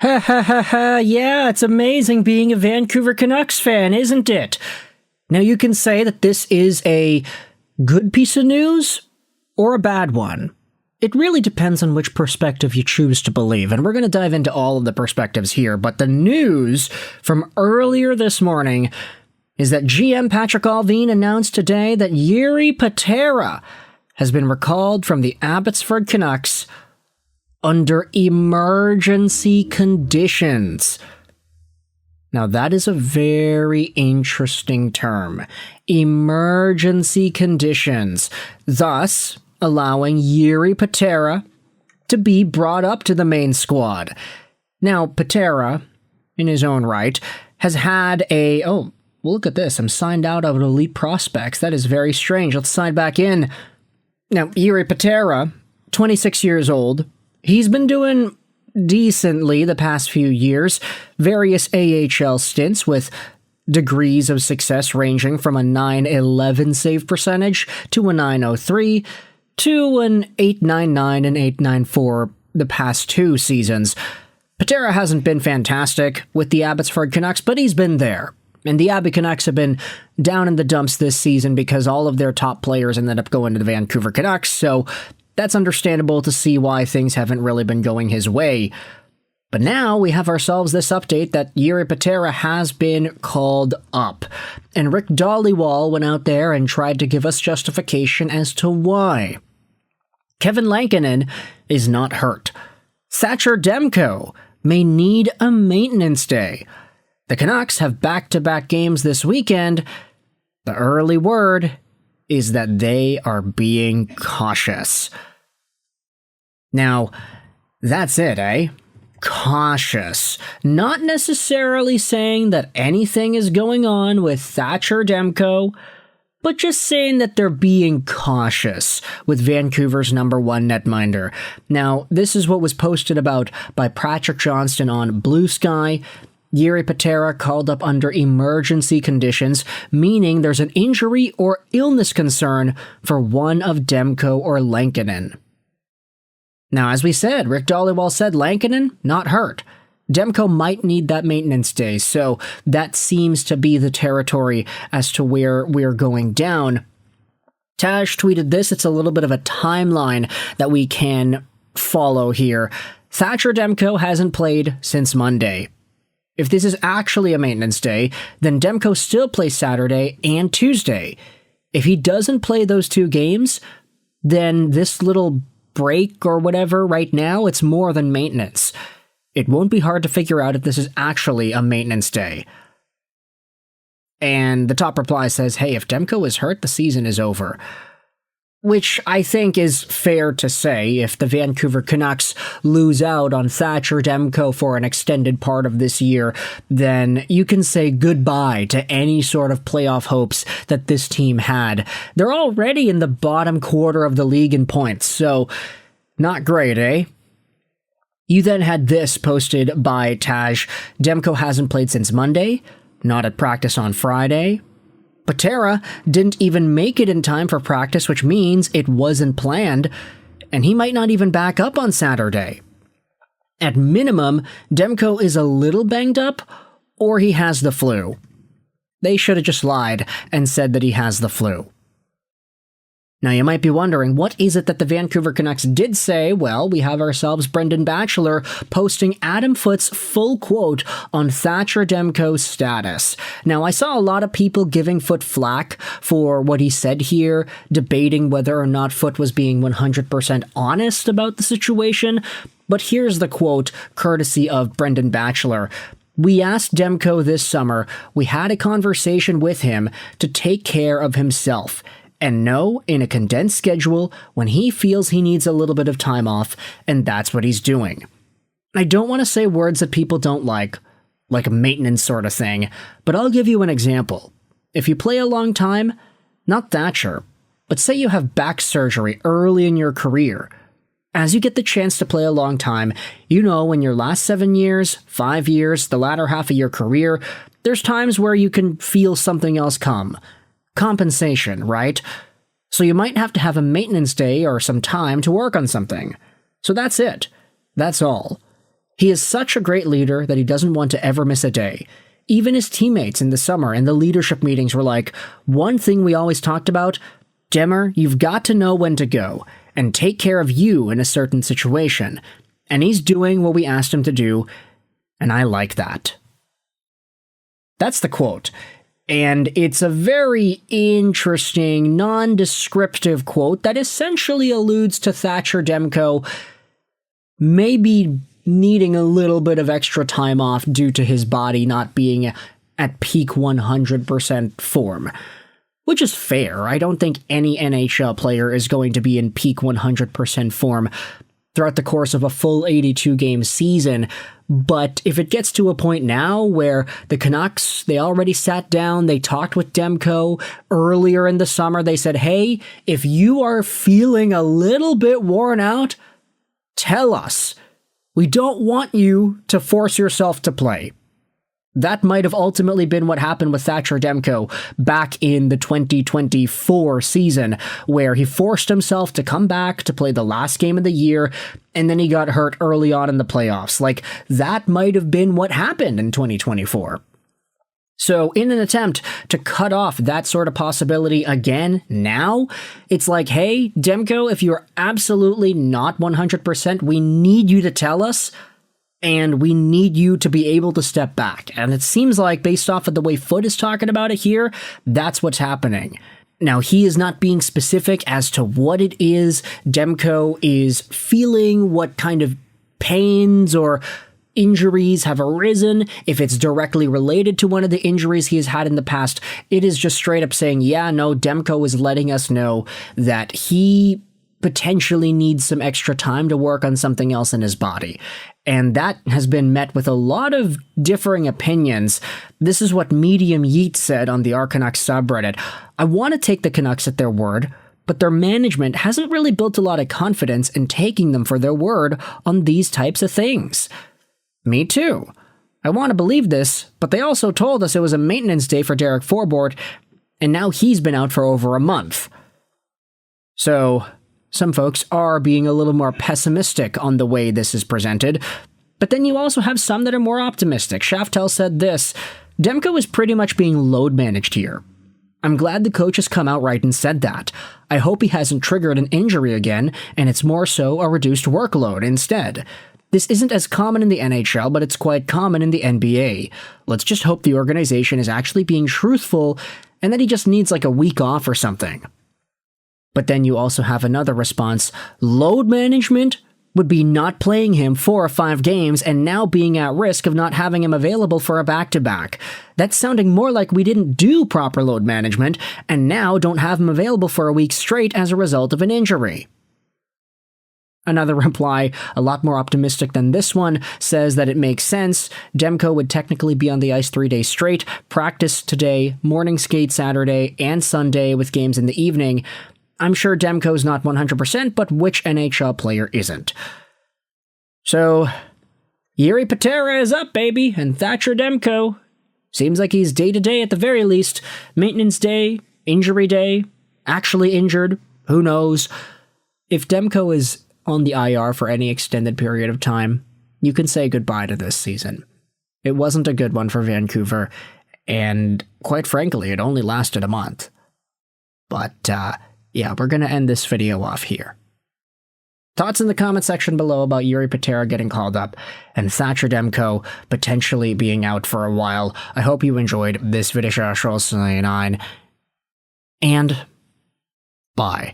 Ha ha ha ha, yeah, it's amazing being a Vancouver Canucks fan, isn't it? Now you can say that this is a good piece of news or a bad one. It really depends on which perspective you choose to believe, and we're going to dive into all of the perspectives here, but the news from earlier this morning is that GM Patrick Allvin announced today that Jiri Patera has been recalled from the Abbotsford Canucks under emergency conditions. Now that is a very interesting term. Emergency conditions, thus allowing Jiri Patera to be brought up to the main squad. Now Patera, in his own right, has had well, look at this, I'm signed out of Elite Prospects. That is very strange. Let's sign back in. Now, Jiri Patera, 26 years old, he's been doing decently the past few years, various AHL stints with degrees of success ranging from a .911 save percentage to a .903 to an .899 and .894 the past two seasons. Patera hasn't been fantastic with the Abbotsford Canucks, but he's been there. And the Abby Canucks have been down in the dumps this season because all of their top players ended up going to the Vancouver Canucks, so that's understandable to see why things haven't really been going his way. But now we have ourselves this update that Jiri Patera has been called up. And Rick Dhaliwal went out there and tried to give us justification as to why. Kevin Lankinen is not hurt. Thatcher Demko may need a maintenance day. The Canucks have back-to-back games this weekend. The early word is that they are being cautious. Now, that's it, eh? Cautious. Not necessarily saying that anything is going on with Thatcher Demko, but just saying that they're being cautious with Vancouver's number one netminder. Now, this is what was posted about by Patrick Johnston on Blue Sky. Jiri Patera called up under emergency conditions, meaning there's an injury or illness concern for one of Demko or Lankinen. Now, as we said, Rick Dhaliwal said Lankinen, not hurt. Demko might need that maintenance day, so that seems to be the territory as to where we're going down. Taj tweeted this. It's a little bit of a timeline that we can follow here. Thatcher Demko hasn't played since Monday. If this is actually a maintenance day, then Demko still plays Saturday and Tuesday. If he doesn't play those two games, then this little break or whatever right now, it's more than maintenance. It won't be hard to figure out if this is actually a maintenance day. And the top reply says, hey, if Demko is hurt, the season is over. Which I think is fair to say. If the Vancouver Canucks lose out on Thatcher Demko for an extended part of this year, then you can say goodbye to any sort of playoff hopes that this team had. They're already in the bottom quarter of the league in points, so not great, eh? You then had this posted by Taj. Demko hasn't played since Monday, not at practice on Friday. Patera didn't even make it in time for practice, which means it wasn't planned, and he might not even back up on Saturday. At minimum, Demko is a little banged up, or he has the flu. They should have just lied and said that he has the flu. Now you might be wondering, what is it that the Vancouver Canucks did say? Well, we have ourselves Brendan Batchelor posting Adam Foote's full quote on Thatcher Demko's status. Now I saw a lot of people giving Foote flack for what he said here, debating whether or not Foote was being 100% honest about the situation, but here's the quote, courtesy of Brendan Batchelor. We asked Demko this summer, we had a conversation with him to take care of himself. And know, in a condensed schedule, when he feels he needs a little bit of time off, and that's what he's doing. I don't want to say words that people don't like a maintenance sort of thing, but I'll give you an example. If you play a long time, not Thatcher, but say you have back surgery early in your career, as you get the chance to play a long time, you know in your last 7 years, 5 years, the latter half of your career, there's times where you can feel something else come. Compensation, right? So you might have to have a maintenance day or some time to work on something. So that's it. That's all. He is such a great leader that he doesn't want to ever miss a day. Even his teammates in the summer and the leadership meetings were like, one thing we always talked about, Demmer, you've got to know when to go and take care of you in a certain situation. And he's doing what we asked him to do, and I like that. That's the quote. And it's a very interesting, non-descriptive quote that essentially alludes to Thatcher Demko maybe needing a little bit of extra time off due to his body not being at peak 100% form. Which is fair. I don't think any NHL player is going to be in peak 100% form throughout the course of a full 82-game season. But if it gets to a point now where the Canucks, they already sat down, they talked with Demko earlier in the summer, they said, hey, if you are feeling a little bit worn out, tell us. We don't want you to force yourself to play. That might have ultimately been what happened with Thatcher Demko back in the 2024 season, where he forced himself to come back to play the last game of the year, and then he got hurt early on in the playoffs. Like, that might have been what happened in 2024. So in an attempt to cut off that sort of possibility again now, it's like, hey, Demko, if you're absolutely not 100%, we need you to tell us, and we need you to be able to step back. And it seems like, based off of the way Foote is talking about it here, that's what's happening. Now, he is not being specific as to what it is Demko is feeling, what kind of pains or injuries have arisen, if it's directly related to one of the injuries he has had in the past. It is just straight up saying, yeah, no, Demko is letting us know that he potentially needs some extra time to work on something else in his body. And that has been met with a lot of differing opinions. This is what Medium Yeet said on the Canucks subreddit. I want to take the Canucks at their word, but their management hasn't really built a lot of confidence in taking them for their word on these types of things. Me too. I want to believe this, but they also told us it was a maintenance day for Derek Forbort, and now he's been out for over a month. So some folks are being a little more pessimistic on the way this is presented, but then you also have some that are more optimistic. Shaftel said this, Demko is pretty much being load managed here. I'm glad the coach has come out right and said that. I hope he hasn't triggered an injury again, and it's more so a reduced workload instead. This isn't as common in the NHL, but it's quite common in the NBA. Let's just hope the organization is actually being truthful and that he just needs like a week off or something. But then you also have another response. Load management would be not playing him 4 or 5 games and now being at risk of not having him available for a back-to-back. That's sounding more like we didn't do proper load management and now don't have him available for a week straight as a result of an injury. Another reply, a lot more optimistic than this one, says that it makes sense. Demko would technically be on the ice 3 days straight, practice today, morning skate Saturday and Sunday with games in the evening. I'm sure Demko's not 100%, but which NHL player isn't? So, Jiri Patera is up, baby, and Thatcher Demko seems like he's day-to-day at the very least. Maintenance day, injury day, actually injured, who knows? If Demko is on the IR for any extended period of time, you can say goodbye to this season. It wasn't a good one for Vancouver, and quite frankly, it only lasted a month. But, yeah, we're going to end this video off here. Thoughts in the comment section below about Jiri Patera getting called up and Thatcher Demko potentially being out for a while. I hope you enjoyed this video, and bye.